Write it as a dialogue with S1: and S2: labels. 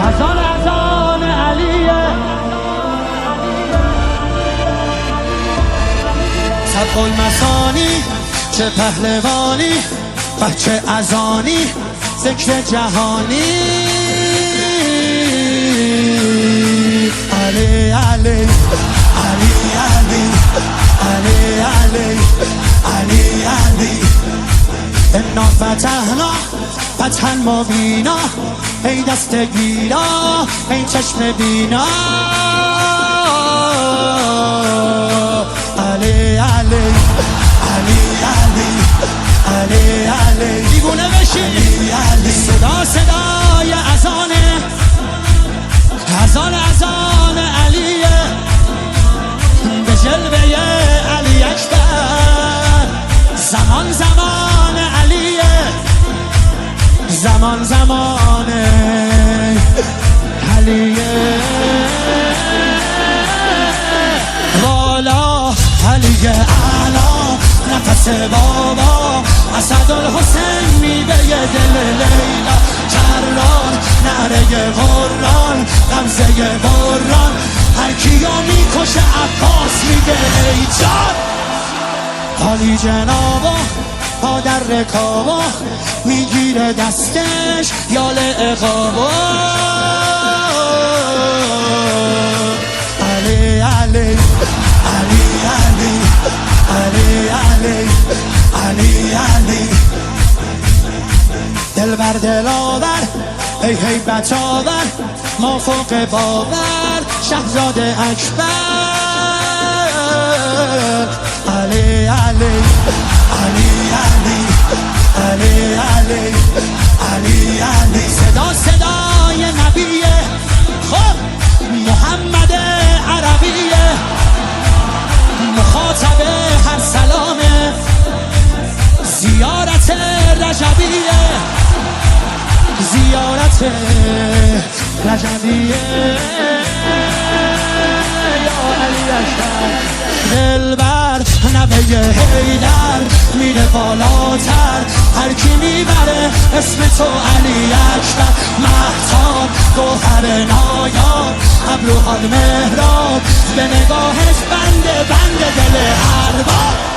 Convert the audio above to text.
S1: اذان علیه، صدق المثانی چه پهلوانی، بچه اذانی ذکر جهانی. علی علی علی علی علی علی علی علی انا فتحنا فتحا مبینا، ای دست گیرا ای چشم بینا. علی علی علی علی علی علی دیوونه بشی. علی صدا صدای اذانه، اذان علیه، به جلوه علی اکبر. زمان زمان علیه، زمان زمان علیه. والا علی اعلا نفس بابا، اسدالحسین میوه دل لیلا. کرار نعره قرآن غمزه بران، هر کیو میکشه عباس میگه ای جان. عالی جنابا پا در رکابا، میگیره دستش یال عقابا. علی علی علی علی علی علی علی علی دل بر دل آور ای هیبت آور، ما فوق باور شهزاده اکبر. علی علی علی علی علی علی علی علی صدا صدای نبیه، خب محمد عربیه، مخاطب هر سلامه، زیارت رجبیه، زیارت رجبیه. یا علی اکبر دلبر نوه حیدر میره بالاتر، هر کی میبره اسم تو علی اکبر. مهتاب گوهر نایاب، ابروها مهراب، به نگاهش بنده بنده دل ارباب.